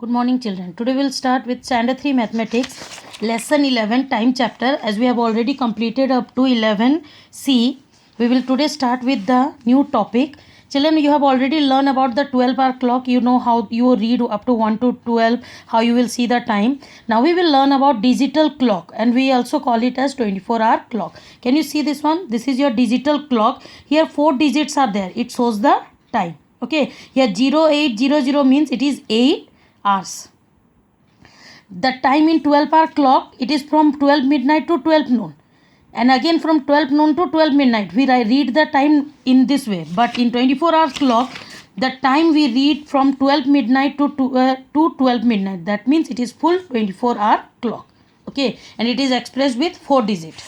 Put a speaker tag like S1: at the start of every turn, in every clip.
S1: Good morning, children. Today we'll start with Standard 3 Mathematics, Lesson 11, Time Chapter. As we have already completed up to 11C, we will today start with the new topic. Children, you have already learned about the 12-hour clock. You know how you read up to 1 to 12, how you will see the time. Now we will learn about digital clock, and we also call it as 24-hour clock. Can you see this one? This is your digital clock. Here 4 digits are there. It shows the time. Okay, here 0800 means it is 8 hours. The time in 12-hour clock, it is from 12 midnight to 12 noon. And again from 12 noon to 12 midnight. We read the time in this way. But in 24-hour clock, the time we read from 12 midnight to 12 midnight. That means it is full 24-hour clock. Okay. And it is expressed with 4 digits.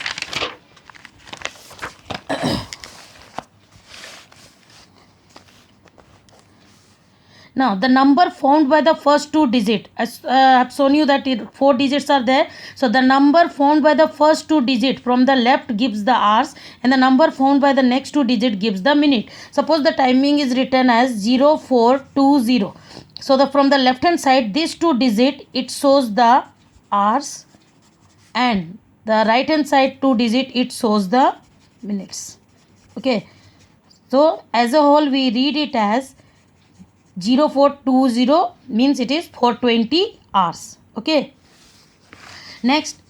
S1: Now, the number formed by the first 2 digits, as I have shown you that 4 digits are there. So, the number formed by the first 2 digits from the left gives the hours, and the number formed by the next 2 digits gives the minute. Suppose the timing is written as 0420. So, from the left hand side, these 2 digits, it shows the hours, and the right hand side 2 digits, it shows the minutes. Okay. So, as a whole, we read it as 0420 means it is 420 hours. Okay. Next,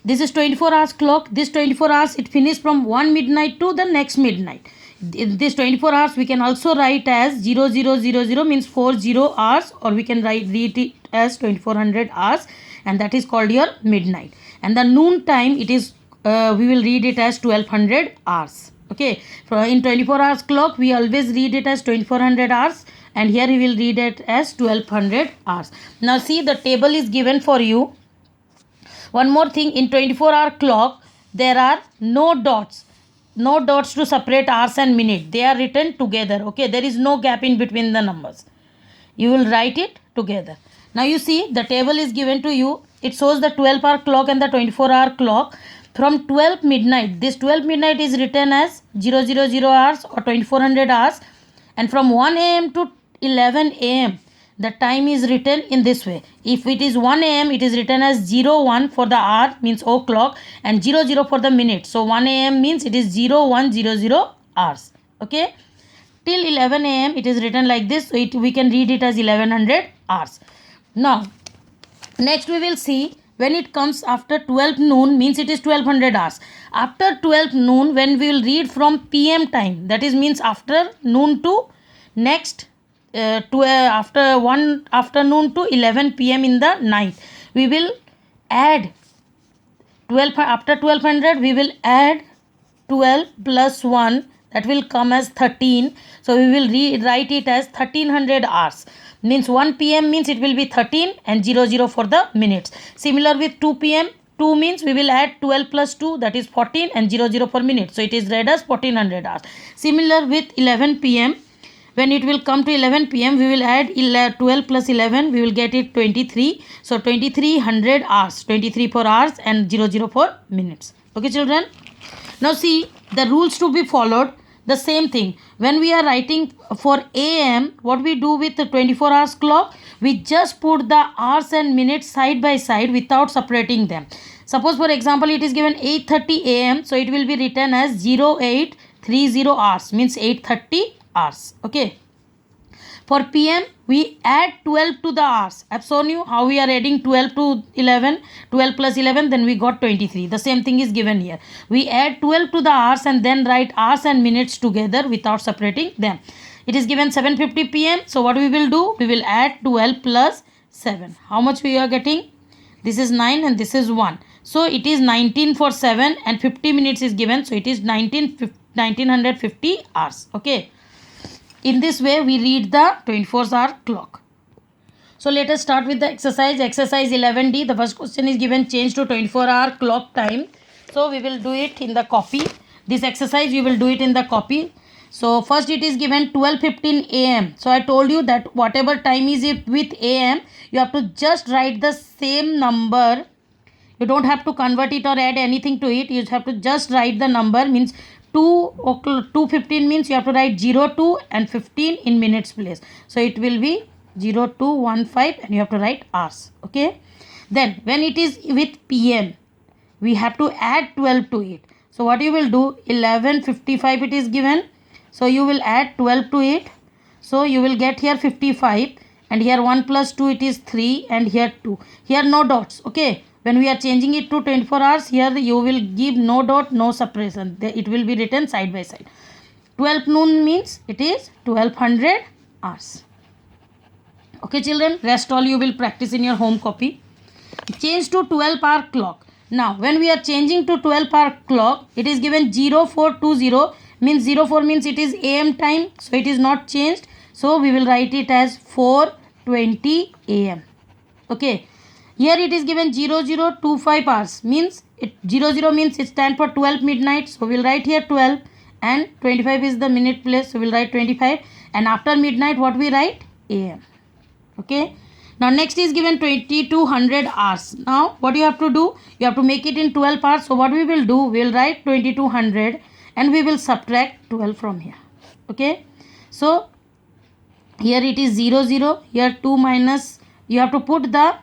S1: this is 24 hours clock. This 24 hours, it finishes from 1 midnight to the next midnight. In this 24 hours, we can also write as 0000 means 40 hours, or we can read it as 2400 hours, and that is called your midnight. And the noon time, it is we will read it as 1200 hours. Okay. In 24 hours clock, we always read it as 2400 hours. And here we will read it as 1200 hours. Now see, the table is given for you. One more thing, in 24-hour clock, there are no dots. No dots to separate hours and minute. They are written together. Okay, there is no gap in between the numbers. You will write it together. Now you see, the table is given to you. It shows the 12-hour clock and the 24-hour clock. From 12 midnight, this 12 midnight is written as 000 hours or 2400 hours. And from 1 a.m. to 11 a.m. the time is written in this way. If it is 1 a.m. it is written as 01 for the hour, means o'clock, and 00 for the minute. So 1 a.m. means it is 0100 hours. Okay. Till 11 a.m. it is written like this. So we can read it as 1100 hours. Now, next we will see when it comes after 12 noon means it is 1200 hours. After 12 noon, when we will read from PM time, that is means after noon to next after 1 afternoon to 11 PM in the night, we will add 12. After 1200 we will add 12 plus 1, that will come as 13. So we will write it as 1300 hours. Means 1 PM means it will be 13 and 00 for the minutes. Similar with 2 PM. 2 means we will add 12 plus 2, that is 14, and 00 for minute. So it is read as 1400 hours. Similar with 11 PM. When it will come to 11 PM, we will add 12 plus 11, we will get it 23. So 2300 hours, 23 for hours and 00 for minutes. Okay, children. Now see, the rules to be followed. The same thing. When we are writing for AM, what we do with the 24 hours clock, we just put the hours and minutes side by side without separating them. Suppose for example, it is given 8:30 AM. So it will be written as 0830 hours, means 8:30 hours. Okay. For PM, we add 12 to the hours. I have shown you how we are adding 12 to 11. 12 plus 11, then we got 23. The same thing is given here. We add 12 to the hours and then write hours and minutes together without separating them. It is given 7:50 PM. So what we will do? We will add 12 plus 7. How much we are getting? This is 9 and this is 1. So it is 19 for 7 and 50 minutes is given. So it is 1950 hours. Okay. In this way, we read the 24-hour clock. So let us start with the exercise. Exercise 11D. The first question is given, change to 24-hour clock time. So we will do it in the copy. This exercise you will do it in the copy. So first it is given 12:15 AM. So I told you that whatever time is it with AM, you have to just write the same number. You don't have to convert it or add anything to it. You have to just write the number, means 2:15 means you have to write 02 and 15 in minutes place. So it will be 0215 and you have to write hours. Okay. Then when it is with PM, we have to add 12 to it. So what you will do, 11:55 it is given. So you will add 12 to it. So you will get here 55, and here 1 plus 2 it is 3, and here 2. Here no dots. Okay. When we are changing it to 24 hours, here you will give no dot, no separation. It will be written side by side. 12 noon means it is 1200 hours. Okay children, rest all you will practice in your home copy. Change to 12-hour clock. Now when we are changing to 12-hour clock, it is given 0420, means 04 means it is AM time, so it is not changed. So we will write it as 4:20 AM. Okay. Here it is given 0025 hours, means it 00 means it stands for 12 midnight. So we will write here 12, and 25 is the minute place, so we will write 25, and after midnight what we write? AM. Okay. Now next is given 2200 hours. Now what you have to do? You have to make it in 12 hours. So what we will do? We will write 2200 and we will subtract 12 from here. Okay. So here it is 00. Here 2 minus, you have to put the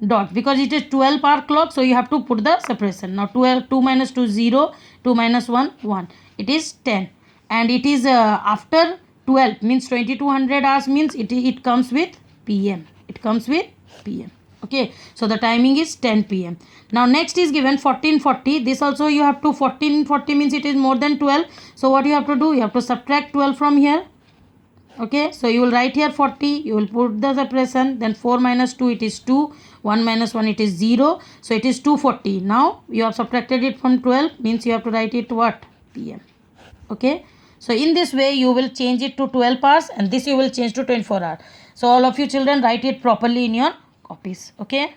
S1: dot because it is 12-hour clock. So you have to put the separation. Now 2 minus 2 0. 2 minus 1 1. It is 10. And it is after 12 means 2200 hours means it comes with PM. It comes with PM. Okay. So the timing is 10 PM. Now next is given 1440. This also you have to, 1440 means it is more than 12. So what you have to do? You have to subtract 12 from here. Okay. So you will write here 40. You will put the separation. Then 4 minus 2 it is 2. 1 minus 1 it is 0. So it is 240. Now you have subtracted it from 12 means you have to write it what? PM. Okay. So in this way you will change it to 12 hours, and this you will change to 24 hours. So all of you children write it properly in your copies. Okay.